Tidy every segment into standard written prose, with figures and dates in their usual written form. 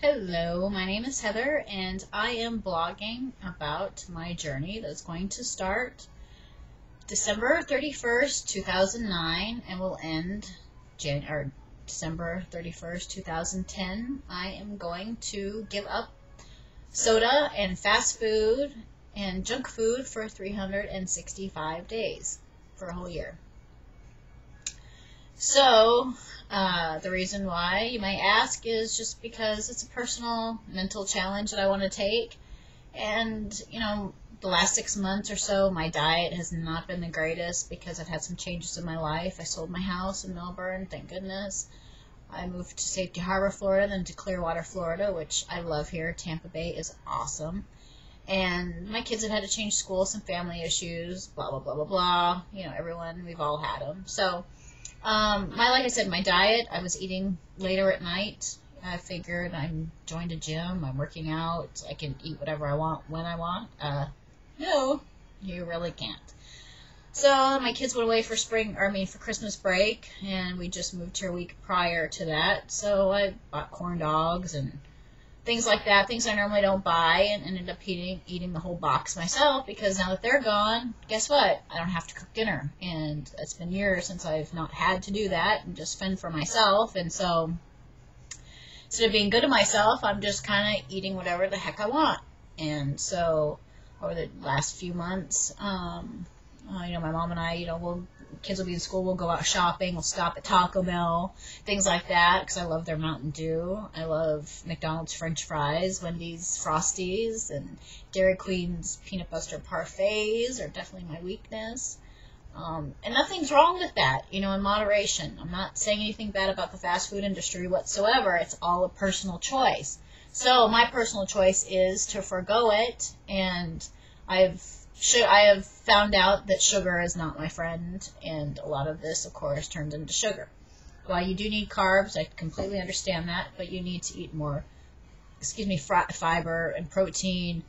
Hello, my name is Heather, and I am blogging about my journey that's going to start December 31st, 2009, and will end December 31st, 2010. I am going to give up soda and fast food and junk food for 365 days for a whole year. So, the reason why, you might ask, is just because it's a personal mental challenge that I want to take. And, the last 6 months or so, my diet has not been the greatest because I've had some changes in my life. I sold my house in Melbourne, thank goodness. I moved to Safety Harbor, Florida, then to Clearwater, Florida, which I love here. Tampa Bay is awesome. And my kids have had to change schools, some family issues, blah, blah, blah, blah, blah. Everyone, we've all had them. So, like I said, my diet, I was eating later at night. I figured I'm joined a gym, I'm working out, I can eat whatever I want when I want. No, you really can't. So my kids went away for for Christmas break, and we just moved here a week prior to that. So I bought corn dogs and things like that, things I normally don't buy, and ended up eating the whole box myself, because now that they're gone, guess what? I don't have to cook dinner, and it's been years since I've not had to do that and just fend for myself. And so instead of being good to myself, I'm just kind of eating whatever the heck I want. And so over the last few months, my mom and I, kids will be in school, we'll go out shopping, we'll stop at Taco Bell, things like that, because I love their Mountain Dew. I love McDonald's French fries, Wendy's Frosties, and Dairy Queen's peanut butter parfaits are definitely my weakness. And nothing's wrong with that, in moderation. I'm not saying anything bad about the fast food industry whatsoever. It's all a personal choice. So my personal choice is to forego it, and I have found out that sugar is not my friend, and a lot of this, of course, turns into sugar. While you do need carbs, I completely understand that, but you need to eat more, fiber and protein,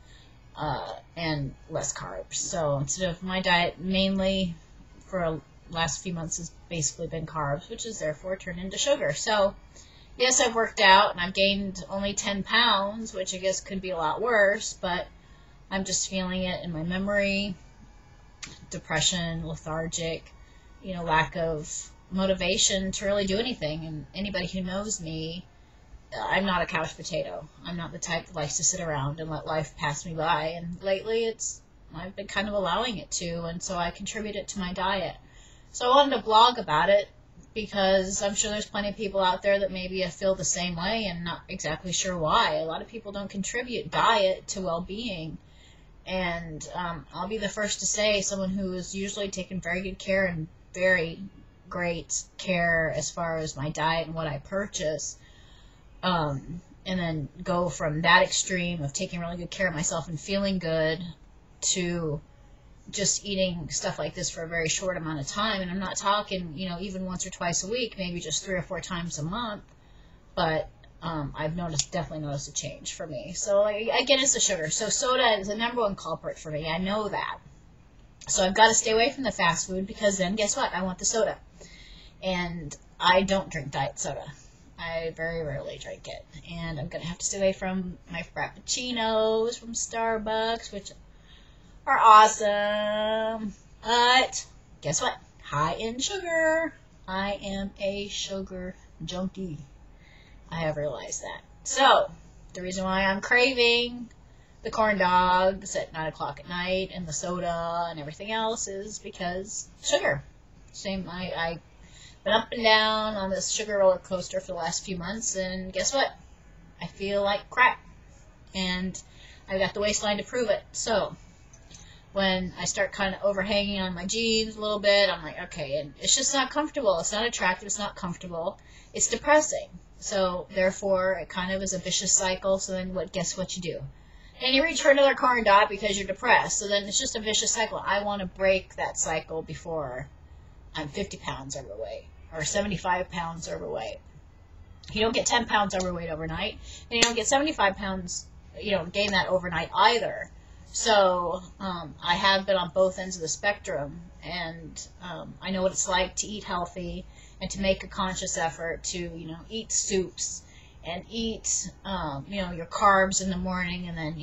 and less carbs. So instead of my diet, mainly for the last few months, has basically been carbs, which is therefore turned into sugar. So yes, I've worked out, and I've gained only 10 pounds, which I guess could be a lot worse, but I'm just feeling it in my memory, depression, lethargic, lack of motivation to really do anything. And anybody who knows me, I'm not a couch potato. I'm not the type that likes to sit around and let life pass me by. And lately, I've been kind of allowing it to, and so I contribute it to my diet. So I wanted to blog about it, because I'm sure there's plenty of people out there that maybe feel the same way and not exactly sure why. A lot of people don't contribute diet to well-being. And I'll be the first to say, someone who is usually taken very good care and very great care as far as my diet and what I purchase, and then go from that extreme of taking really good care of myself and feeling good to just eating stuff like this for a very short amount of time. And I'm not talking, even once or twice a week, maybe just 3 or 4 times a month, but I've definitely noticed a change for me. So again, it's the sugar. So soda is the number one culprit for me. I know that. So I've got to stay away from the fast food, because then guess what? I want the soda. And I don't drink diet soda. I very rarely drink it. And I'm going to have to stay away from my Frappuccinos from Starbucks, which are awesome. But guess what? High in sugar. I am a sugar junkie. I have realized that. So, the reason why I'm craving the corn dogs at 9 o'clock at night and the soda and everything else is because sugar. I've been up and down on this sugar roller coaster for the last few months, and guess what? I feel like crap. And I've got the waistline to prove it. So, when I start kind of overhanging on my jeans a little bit, I'm like, okay, and it's just not comfortable. It's not attractive. It's not comfortable. It's depressing. So, therefore, it kind of is a vicious cycle. So then guess what you do? And you reach for another corn dog because you're depressed. So then it's just a vicious cycle. I want to break that cycle before I'm 50 pounds overweight or 75 pounds overweight. You don't get 10 pounds overweight overnight, and you don't get 75 pounds, gain that overnight either. So I have been on both ends of the spectrum, and I know what it's like to eat healthy and to make a conscious effort to, eat soups and eat, your carbs in the morning, and then,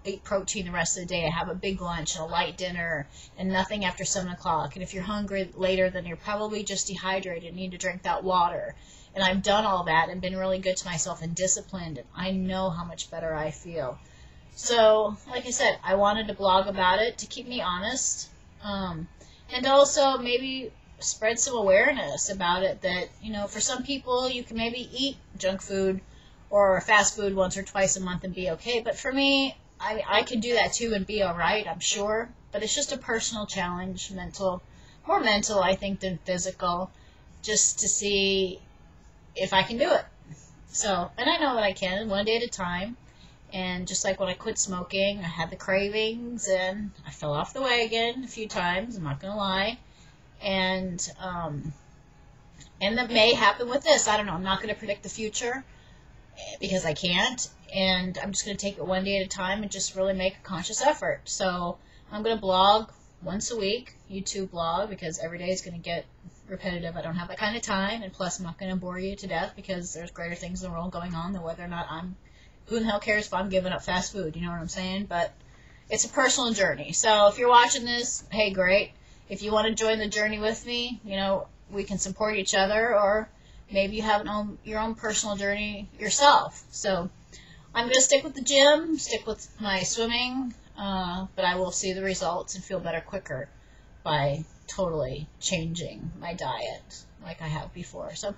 eat protein the rest of the day. Have a big lunch and a light dinner and nothing after 7 o'clock. And if you're hungry later, then you're probably just dehydrated and need to drink that water. And I've done all that and been really good to myself and disciplined, and I know how much better I feel. So, like I said, I wanted to blog about it to keep me honest, and also maybe spread some awareness about it that, for some people you can maybe eat junk food or fast food once or twice a month and be okay. But for me, I can do that too and be all right, I'm sure. But it's just a personal challenge, more mental, I think, than physical, just to see if I can do it. So, and I know that I can, one day at a time. And just like when I quit smoking, I had the cravings, and I fell off the wagon a few times, I'm not going to lie. And that may happen with this. I don't know. I'm not going to predict the future because I can't. And I'm just going to take it one day at a time and just really make a conscious effort. So I'm going to blog once a week, YouTube blog, because every day is going to get repetitive. I don't have that kind of time. And plus, I'm not going to bore you to death because there's greater things in the world going on than whether or not who the hell cares if I'm giving up fast food? You know what I'm saying? But it's a personal journey. So if you're watching this, hey, great. If you want to join the journey with me, we can support each other, or maybe you have your own personal journey yourself. So I'm going to stick with the gym, stick with my swimming, but I will see the results and feel better quicker by totally changing my diet like I have before. So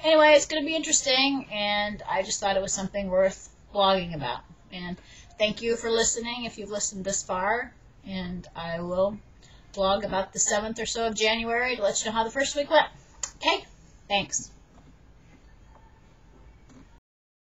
anyway, it's going to be interesting, and I just thought it was something worth blogging about. And thank you for listening if you've listened this far, and I will blog about the 7th or so of January to let you know how the first week went. Okay? Thanks.